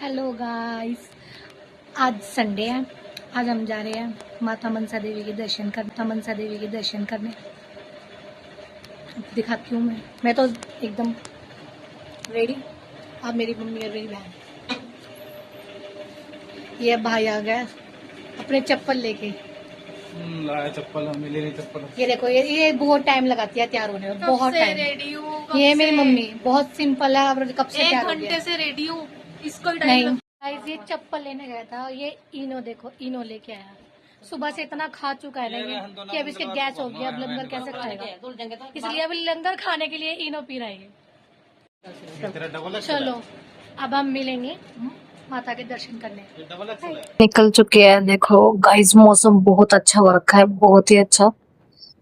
Hello guys, आज Sunday है। आज हम जा रहे हैं माता मनसा देवी के दर्शन करने। दिखाती हूँ मैं तो एकदम रेडी। अब मेरी मम्मी और मेरी बहन, ये भाई आ गया अपने चप्पल लेके। लाया चप्पल, हमें ले चप्पल। ये देखो, ये बहुत टाइम लगाती है तैयार होने में, बहुत टाइम। रेडी हूँ। ये मेरी मम्मी बहुत सिंपल है, अब कब से तैयार हो गया। 1 घंटे से रेडी हूँ, इसको नहीं। गाइस, ये चप्पल लेने गया था, ये इनो देखो, इनो लेके आया। सुबह से इतना खा चुका है ना ये कि अब इसके गैस हो गया। अब लंगर कैसे खाएगा, इसलिए अब लंगर खाने के लिए इनो पी रहा है। चलो अब हम मिलेंगे माता के दर्शन करने। निकल चुके हैं। देखो गाइस, मौसम बहुत अच्छा हो रखा है, बहुत ही अच्छा।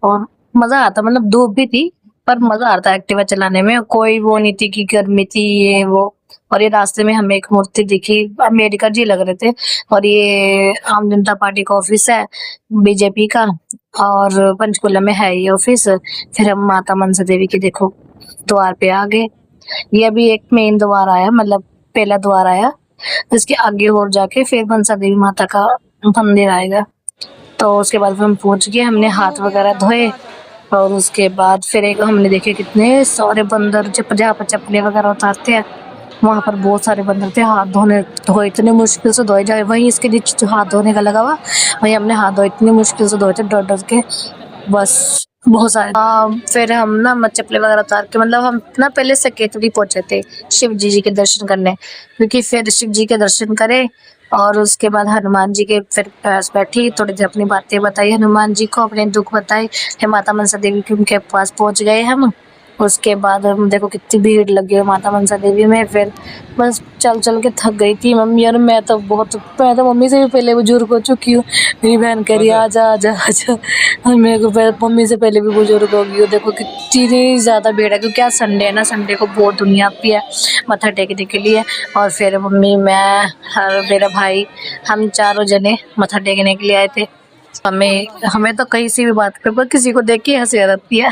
और मजा आता, मतलब धूप भी थी पर मजा आता है एक्टिवा चलाने में। कोई वो नहीं थी कि गर्मी थी ये वो। और ये रास्ते में हमें एक मूर्ति दिखी, अम्बेडकर जी लग रहे थे। और ये आम जनता पार्टी का ऑफिस है, बीजेपी का। और पंचकुला में है ये ऑफिस। फिर हम माता मनसा देवी के देखो द्वार पे आ गए। ये अभी एक मेन द्वार आया, मतलब पहला द्वार आया। इसके आगे और जाके फिर मनसा देवी माता का मंदिर आएगा। तो उसके बाद हम पहुंच गए, हमने हाथ वगैरह धोए। और उसके बाद फिर एक हमने देखे कितने सारे बंदर जहाँ पर चप्पलें वगैरह उतारते हैं, वहां पर बहुत सारे बंदर थे। हाथ धोए इतने मुश्किल से धोए जाए। वहीं इसके नीचे जो हाथ धोने का लगा हुआ, वहीं हमने हाथ धोए, इतनी मुश्किल से धोए थे, डर डर के। बस बहुत सारे। फिर हम ना चप्पलें वगैरह उतार के, मतलब हम ना पहले सेकेतरी पहुंचे थे शिव जी के दर्शन करने, क्योंकि फिर शिव जी के दर्शन करे। और उसके बाद हनुमान जी के फिर पास बैठी, थोड़ी देर अपनी बातें बताई हनुमान जी को, अपने दुख बताए। फिर माता मनसा देवी के उनके पास पहुंच गए हम। उसके बाद हम देखो कितनी भीड़ लगी है माता मनसा देवी में। फिर बस चल चल के थक गई थी मम्मी और मैं तो मैं तो मम्मी से भी पहले बुजुर्ग हो चुकी हूँ। मेरी बहन कह रही आजा आजा आजा। और मेरे को मम्मी से पहले भी बुजुर्ग हो गई हूँ। देखो कितनी ज्यादा भीड़ है, क्योंकि आज संडे है ना, संडे को बहुत दुनिया आती है मत्था टेकने के लिए। और फिर मम्मी, मैं और मेरा भाई, हम चारों जने मत्था टेकने के लिए आए थे। हमें हमें तो कहीं सी भी बात पर किसी को देख के हंसी आ जाती है।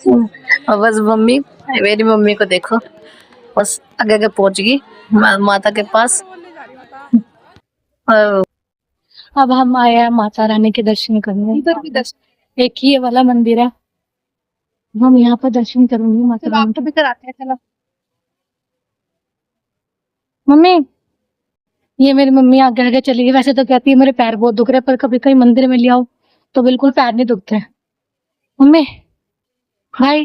और बस मम्मी, मेरी मम्मी को देखो, बस आगे आगे पहुंच गई माता के पास। और अब हम आए हैं माता रानी के दर्शन करने। इधर भी दर्शन, एक ही ये वाला मंदिर है, हम यहाँ पर दर्शन करूंगी माता रानी। तो भी कराते हैं, चलो। मम्मी, ये मेरी मम्मी आगे आगे चली गई। वैसे तो कहती है मेरे पैर बहुत दुख रहे हैं, पर कभी कहीं मंदिर में ले आओ तो बिल्कुल पैर नहीं दुखते। मम्मी, भाई,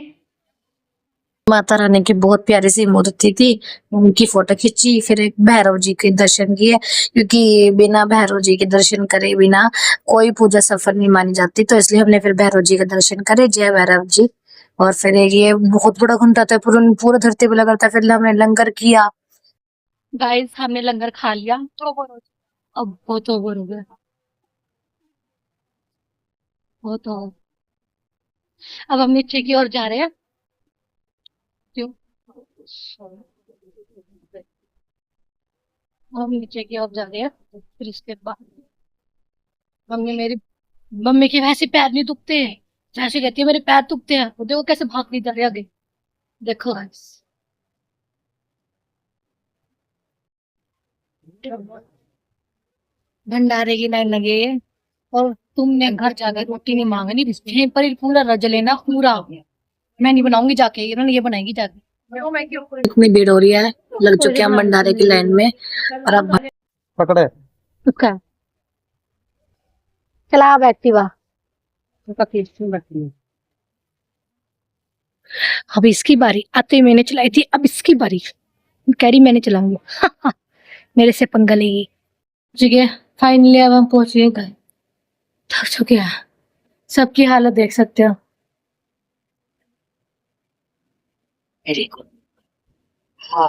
माता रानी की बहुत प्यारी सी मूर्ति थी, उनकी फोटो खींची। फिर एक भैरव जी के दर्शन किए, क्योंकि बिना भैरव जी के दर्शन करे बिना कोई पूजा सफल नहीं मानी जाती। तो इसलिए हमने फिर भैरव जी के दर्शन करे, जय भैरव जी। और फिर ये बहुत बड़ा घंटा था, पूरा धरती पे लगा था। फिर हमने लंगर किया। गाइस, हमने लंगर खा लिया। अब बहुत ओवर हो गया, बहुत ओवर। अब हम नीचे की ओर जा रहे हैं। क्यों? हम नीचे की ओर जा रहे हैं। फिर इसके बाद मम्मी के वैसे पैर नहीं दुखते, जैसे कहती है मेरे पैर दुखते हैं। वो देखो कैसे भाग जा रहे हैं आगे, देखो गाइस। भंडारे की लाइन लगी है, और तुमने घर जाकर रोटी नहीं मांगनी, यहीं पर ही पूरा रज लेना पूरा। मैं नहीं बनाऊंगी जाके, इन्होंने ये बनाएगी जाके। इतनी भीड़ हो रही है, लग चुके हैं हम भंडारे की लाइन में। और अब पकड़े उसका चला अब एक्टिवा। अब इसकी बारी, आते ही मैंने चलाई थी, अब इसकी बारी। कह रही मैंने चलाऊंगी। मेरे से पंगा लेगी। ठीक है, फाइनली अब हम पहुंच गए घर। थक चुके हैं, सबकी हालत देख सकते हो। Very good. हाँ,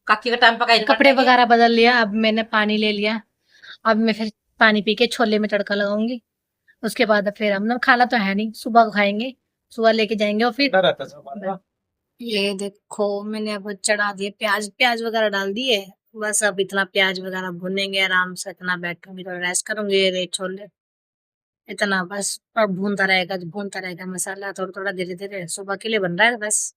काकी का टाइम पकाई कपड़े वगैरह बदल लिया, अब मैंने पानी ले लिया। अब मैं फिर पानी पी के छोले में तड़का लगाऊंगी। उसके बाद फिर हम ना, खाना तो है नहीं, सुबह को खाएंगे, सुबह लेके जाएंगे। और फिर ये देखो मैंने अब चढ़ा दिए प्याज, प्याज वगैरह डाल दिए। बस अब इतना प्याज वगैरह भुनेंगे आराम से, इतना बैठूंगी तो रेस्ट करूंगी। ये रहे छोले, इतना बस। और भूनता रहेगा मसाला, थोड़ा थोड़ा धीरे धीरे, सुबह के लिए बन रहा है बस।